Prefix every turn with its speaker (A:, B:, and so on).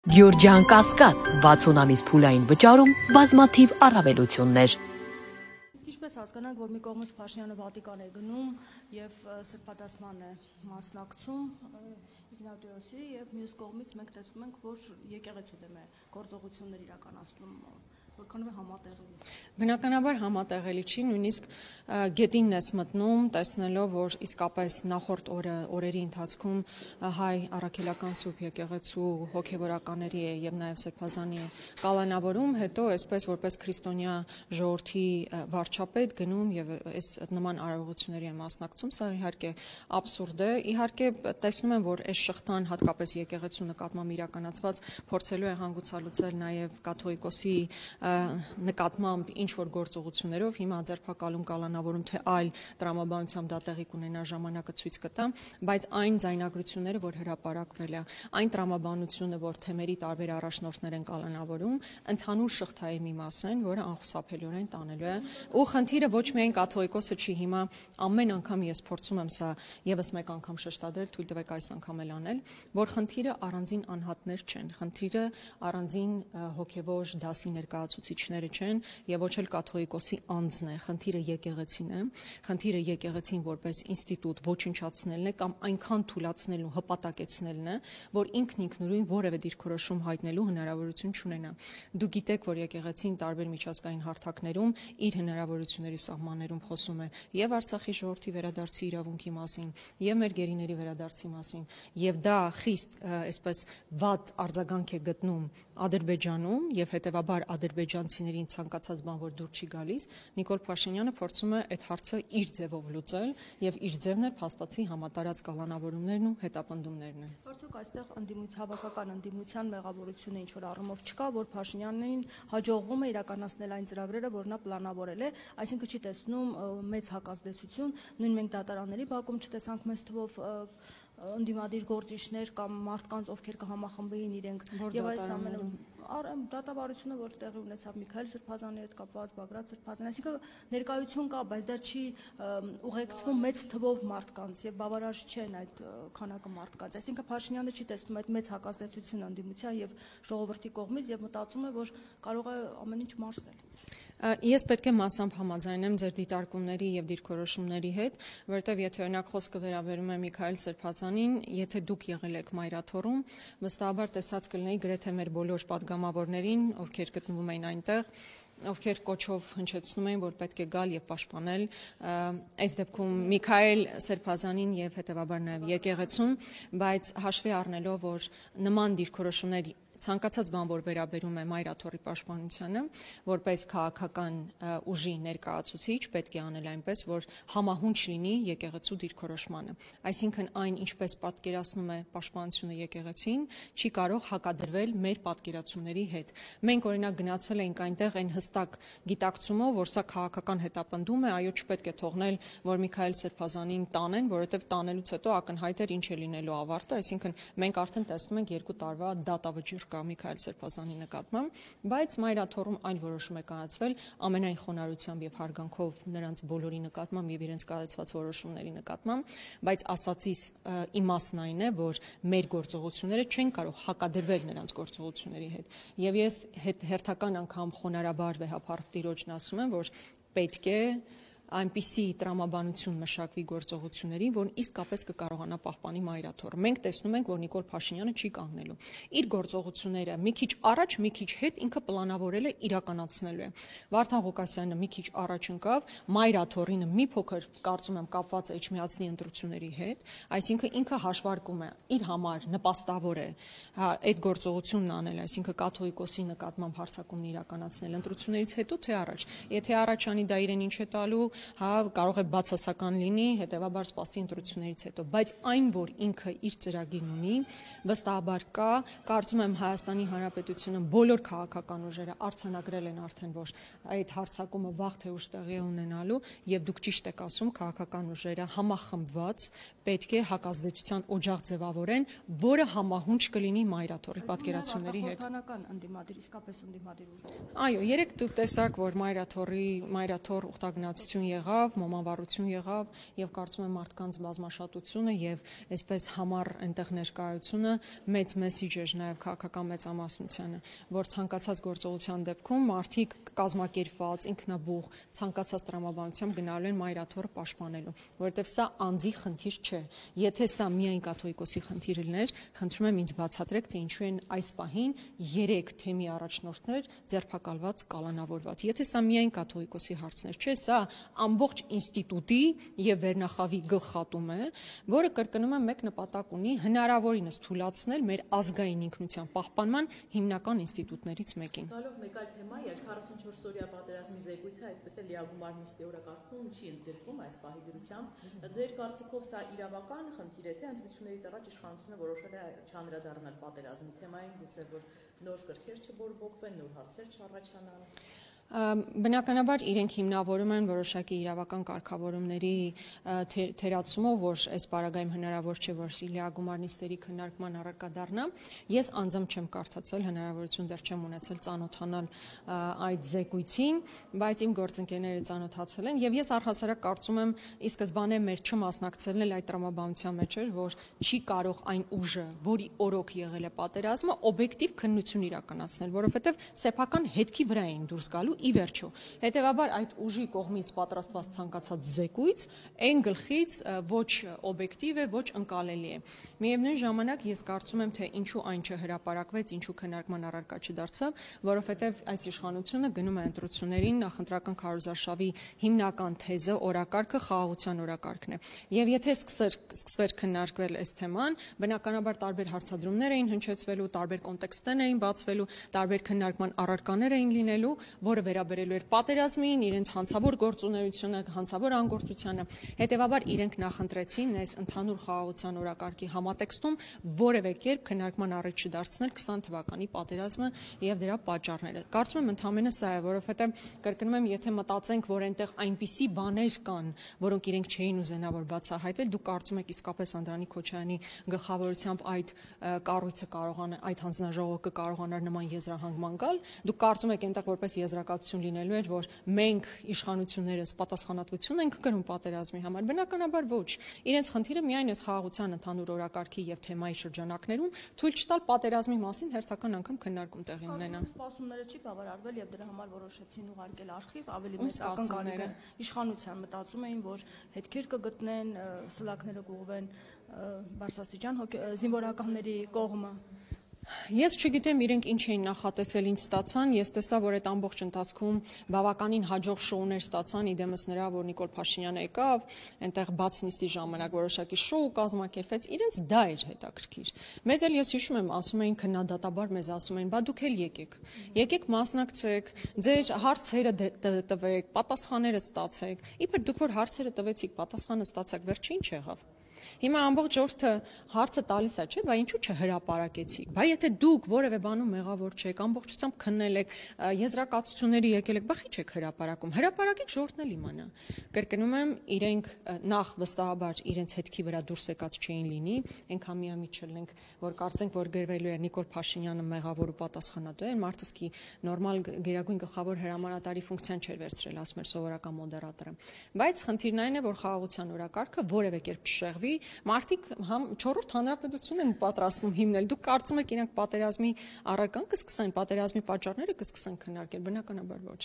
A: Գյորջյան Կասկադ 60 ամիս փուլային վճարում բազմաթիվ առավելություններ։
B: Ինչպես հասկանանք, որ մի կողմից Փաշինյանը Վատիկան է գնում եւ սրբադասման է մասնակցում Իգնատիոսի եւ մյուս կողմից մենք տեսնում ենք, որ եկեղեցու դեմ է գործողություններ իրականացնում, որքանով է համատեղելի։
C: Բնականաբար համատեղելի չի, նույնիսկ գետինն ես մտնում, տեսնելով, որ իսկապես նախորդ օրերի ընթացքում հայ առաքելական սուրբ եկեղեցու հոգևորականների է եւ նաեւ Սրբազանի կալանավորում, հետո այսպես որպես քրիստոնյա ժողովրդի վարչապետ գնում եւ այս նման արարողությունների է մասնակցում, սա իհարկե աբսուրդ է։ Իհարկե տեսնում եմ, որ այս շղթան հատկապես եկեղեցու նկատմամբ իրականացված փորձելու է հանգուցալուծել նաեւ կաթողիկոսի նկատմամբ ինչ որ գործողություններով հիմա ձերբակալում կալանավորում թե այլ տրամաբանությամբ դա տեղի կունենա ժամանակը ցույց կտա, բայց այն ձայնագրությունները, որ հրապարակվել է, այն տրամաբանությունը, որ թեմերի տարբեր առաջնորդներ են կալանավորում, ընդհանուր շղթայի մի մաս են, որը անխուսափելիորեն տանելու է։ Ու խնդիրը ոչ միայն կաթողիկոսը չի, հիմա ամեն անգամ ես փորձում եմ սա եւս մեկ անգամ շեշտադրել, թույլ տվեք այս անգամ էլ անել, որ խնդիրը առանձին անհատներ չեն, խնդիրը առանձին հոգևոր դասի ներկայացուցիչները չեն եւ ոչ էլ կաթողիկոսի անձն է, խնդիրը եկեղեցին է, խնդիրը եկեղեցին որպես ինստիտուտ ոչնչացնելն է կամ այնքան թուլացնելն ու հպատակեցնելն է, որ ինքն ինքնուրույն որևէ դիրքորոշում հայտնելու հնարավորություն չունենա։ Դու գիտեք, որ եկեղեցին տարբեր միջազգային հարթակներում իր հնարավորությունների սահմաններում խոսում է եւ Արցախի ժողովրդի վերադարձի իրավունքի մասին, եւ մեր գերիների վերադարձի մասին, եւ դա խիստ այսպես վատ արձագանք է գտնում Ադրբեջանում եւ հետեւաբար ադրբեջանցիներին ցանկացած բան որ դուր չի գալիս, Նիկոլ Փաշինյանը փորձում է այդ հարցը իր ձևով լուծել եւ իր ձևն է փաստացի համատարած կալանավորումներն ու հետապնդումներն են։
B: Արդյոք այստեղ հավաքական ընդդիմության մեղավորությունը ինչ որ առումով չկա, որ Փաշինյանին հաջողվում է իրականացնել այն ծրագրերը, որ նա պլանավորել է, այսինքն չի տեսնում մեծ հակազդեցություն, նույն մենք դատարանների բակում չտեսանք մեծ թվով ընդդիմադիր գործիչներ կամ մարդկանց, ովքեր կհամախմբեին իրենք եւ այս ամենը դատավարությունը, որ տեղի ունեցավ Միքայել Սրբազանի հետ կապված, Բագրատ Սրբազանի, այսինքն ներկայություն կա, բայց դա չի ուղեկցվում մեծ թվով մարդկանց եւ բավարար չեն այդ քանակը մարդկանց, այսինքն Փաշինյանը չի տեսնում այդ մեծ հակազդեցությունը ընդդիմության եւ ժողովրդի կողմից եւ մտածում է, որ կարող է ամեն ինչ մարսել։
C: Ես պետք է մասամբ համաձայնեմ ձեր դիտարկումների եւ դիրքորոշումների հետ, որովհետեւ եթե օրինակ խոսքը վերաբերում է Միքայել Սրբազանին, եթե դուք եղել եք Մայրաթորում, վստահաբար տեսած կլինեի գրեթե մեր բոլոր պատգամավորներին, ովքեր գտնվում էին այնտեղ, ովքեր կոչով հնչեցնում էին, որ պետք է գալ եւ պաշտպանել այս դեպքում Միքայել Սրբազանին եւ հետեւաբար նաեւ եկեղեցուն, բայց հաշվի առնելով, որ նման դիրքորոշումներ ցանկացած բան, որ վերաբերում է Մայրաթորի պաշտպանությանը, որպես քաղաքական ուժի ներկայացուցիչ պետք է անել այնպես, որ համահունչ լինի եկեղեցու դիրքորոշմանը։ Այսինքն այն, ինչպես պատկերացնում է պաշտպանությունը եկեղեցին, չի կարող հակադրվել մեր պատկերացումների հետ։ Մենք օրինակ գնացել էինք այնտեղ այն հստակ գիտակցումով, որ սա քաղաքական հետապնդում է, այո, չպետք է թողնել, որ Միքայել Սրբազանին տանեն, որովհետև տանելուց հետո ակնհայտ էր ինչ է լինելու ավարտը, այսինքն մենք արդեն տեսնում ենք 2 տարվա դատավճիռ Միքայել Սրբազանի նկատմամբ, բայց Մայրաթորում այլ որոշում է կայացվել ամենայն խոնարհությամբ եւ հարգանքով նրանց բոլորի նկատմամբ եւ իրենց կայացված որոշումների նկատմամբ, բայց ասացիս իմաստն այն է, որ մեր գործողությունները չեն կարող հակադրվել նրանց գործողությունների հետ։ Եվ ես հերթական անգամ խոնարհաբար վեհապարտ տիրոջն ասում եմ, որ պետք է այնպիսի տրամաբանություն մշակվի գործողությունների, որ իսկապես կկարողանա պահպանի Մայրաթորը։ Մենք տեսնում ենք, որ Նիկոլ Փաշինյանը չի կանգնելու։ Իր գործողությունները մի քիչ առաջ, մի քիչ հետ ինքը պլանավորել է իրականացնելու է։ Վարդան Ղուկասյանը մի քիչ առաջ ընկավ, Մայրաթորինը մի փոքր կարծում եմ կապված է Էջմիածնի ընտրությունների հետ, այսինքն ինքը հաշվարկում է իր համար նպաստավոր է այդ գործողությունն անել, այսինքն կաթողիկոսի նկատմամբ հարձակումն իրականացնել ընտրություններից հետո թե առաջ։ Եթե առաջ անի դա իրեն ինչ է տալու, կարող է բացասական լինի, հետեւաբար սպասի ընտրություններից հետո, բայց այն, որ ինքը իր ծրագիրն ունի, վստահաբար կա, կարծում եմ Հայաստանի Հանրապետությունը բոլոր քաղաքական ուժերը արձանագրել են արդեն, որ այդ հարձակումը վաղ թե ուշ տեղի է ունենալու եւ դուք ճիշտ եք ասում, քաղաքական ուժերը համախմբված պետք է հակազդեցության օջախ ձևավորեն, որը համահունչ կլինի Մայրաթորի պատկերացումների հետ։
B: Ընդդիմադիր, իսկապես ընդդիմադիր ուժ։
C: Այո, երեք դուք տեսաք, որ Մայրաթոր ուխտագնացություն խաղաղություն եղավ, մոմավառություն եղավ եւ կարծում եմ մարդկանց բազմաշատությունը եւ այսպես համառ այնտեղ ներկայությունը մեծ մեսիջ էր նաեւ քաղաքական մեծամասնությանը, որ ցանկացած գործողության դեպքում մարդիկ կազմակերպված, ինքնաբուխ, ցանկացած տրամաբանությամբ գնալու են մայրաթոռը պաշտպանելու, որովհետեւ սա անձի խնդիր չէ։ Եթե սա միայն կաթողիկոսի խնդիր լիներ, խնդրում եմ ինձ բացատրեք, թե ինչու են այս պահին 3 թեմի առաջնորդներ ձերբակալված, կալանավորված։ Եթե սա միայն կաթողիկոսի հարցներ չէ, սա ամբողջ ինստիտուտի եւ վերնախավի գլխատում է, որը կրկնում եմ մեկ նպատակ ունի՝ հնարավորինս թույլատրել մեր ազգային ինքնության պահպանման հիմնական ինստիտուտներից մեկին։
D: Գալով մեկ այլ թեմայի, 44-օրյա պատերազմի զեկույցը այդպես էլ լիագումար նիստի օրակարգում չի ընդգրկվում այս պահի դրությամբ։ Ձեր կարծիքով սա իրավական խնդիր է, թե ընտրություններից առաջ իշխանությունը որոշել է չանդրադառնալ պատերազմի թեմային, գուցե որ նոր կրքեր չբորբոքվեն, նոր հարցեր չառաջանան։
C: Բնականաբար իրենք հիմնավորում են որոշակի իրավական կարգավորումների թերացումով, որ այս պարագայում հնարավոր չէ, որ լիագումար նիստերի քննարկման առարկա դառնա։ Ես անձամբ չեմ կարդացել, հնարավորություն դեռ չեմ ունեցել ծանոթանալ այդ զեկույցին, բայց իմ գործընկերները ծանոթացել են եւ ես առհասարակ կարծում եմ ի սկզբանե մեր չմասնակցելն էլ այդ տրամաբանության մեջ էր, որ չի կարող այն ուժը, որի օրոք եղել է պատերազմը, օբյեկտիվ քննություն իրականացնել, որովհետեւ սեփական հետքի վրա էին դուրս գալու ի վերջո։ Հետևաբար այդ ուժի կողմից պատրաստված ցանկացած զեկույց այն գլխից ոչ օբյեկտիվ է, ոչ ընկալելի է։ Միևնույն ժամանակ ես կարծում եմ, թե ինչու այն չհրապարակվեց, ինչու քննարկման առարկա չդարձավ, որովհետև այս իշխանությունը գնում է ընտրություններին, նախընտրական քարոզարշավի հիմնական թեզը, օրակարգը խաղաղության օրակարգն է։ Եվ եթե սկսվեր քննարկվել այս թեման, բնականաբար տարբեր հարցադրումներ էին հնչեցվելու, տարբեր կոնտեքստներ էին բացվելու, տարբեր քննարկման առարկաներ էին լինելու, որը վերաբերելու էր պատերազմին, իրենց հանցավոր գործունեությունը, հանցավոր անգործությանը։ Հետևաբար իրենք նախընտրեցին այս ընդհանուր խաղաղության օրակարգի համատեքստում որևէ կերպ քննարկման առիթ չդարձնել 20 թվականի պատերազմը եւ դրա պատճառները։ Կարծում եմ ընդհանրապես սա է, որովհետեւ կրկնում եմ, եթե մտածենք, որ այնտեղ այնպիսի բաներ կան, որոնք իրենք չէին ուզենա որ բացահայտվել, դուք կարծում եք իսկապես Անդրանիկ Քոչարյանի գլխավորությամբ այդ կառույցը կարողանա, այդ հանձնաժողովը կկարողանար նման եզրահանգման գալ, դուք կարծում եք այնտեղ որպես եզրակացություն լինելու էր, որ մենք իշխանություններս պատասխանատվություն ենք կրում պատերազմի համար, բնականաբար ոչ։ Իրենց խնդիրը միայն այս խաղաղության ընդհանուր օրակարգի եւ թեմայի շրջանակներում թույլ չտալ պատերազմի մասին հերթական անգամ քննարկում տեղի ունենա։
B: Սպասումները չի բավարարվել եւ դրա համար որոշեցին ուղարկել արխիվ, ավելի մեծ ակնկալիք իշխանության մտածում էին, որ հետքեր կգտնեն, սլաքները կուղվեն բարձրաստիճան զինվորականների կողմը։
C: Ես չգիտեմ իրենք ինչ էին նախատեսել, ինչ ստացան, ես տեսա, որ այդ ամբողջ ընթացքում բավականին հաջող շոուներ ստացան, իդեմս նրա, որ Նիկոլ Փաշինյանը եկավ, այնտեղ բաց նիստի ժամանակ որոշակի շոու կազմակերպվեց, իրենց դա էր հետաքրքիր։ Մեզ էլ ես հիշում եմ, ասում էին քննադատաբար մեզ ասում էին, բա դուք էլ եկեք մասնակցեք, ձեր հարցերը տվեք, պատասխանները ստացեք։ Իբր դուք որ հարցերը տվեցիք, պատասխանը ստացաք, վերջը ինչ եղավ։ Հիմա ամբողջ ժողովուրդը հարցը տալիս է, չէ՞, բա ինչու չհրապարակեցիք։ Բա եթե դուք որևէ բանում մեղավոր չեք, ամբողջությամբ քննել եք, եզրակացությունների եկել եք, բա ի՞նչ եք հրապարակում։ Հրապարակեք ժողովուրդն էլ իմանա։ Կրկնում եմ, իրենք նախ վստահաբար իրենց հետքի վրա դուրս եկած չէին լինի, այնքան միամիտ չլինենք, որ կարծենք, որ գրվելու է Նիկոլ Փաշինյանը մեղավոր ու պատասխանատու է, մարդսկի նորմալ գերագույն գլխավոր հրամանատարի ֆունկցիան չէր վերցրել, ասում էր սովորական մոդերատորը։ Բայց խնդիրն այն է, որ խաղաղության օրակարգը որևէ կերպ չշեղվի, մարդիկ չորրորդ հանրապետություն են պատրաստվում հիմնել։ Դուք կարծում եք իրանք պատերազմի առարկան կսկսեն, պատերազմի պատճառները կսկսեն քննարկել, բնականաբար ոչ։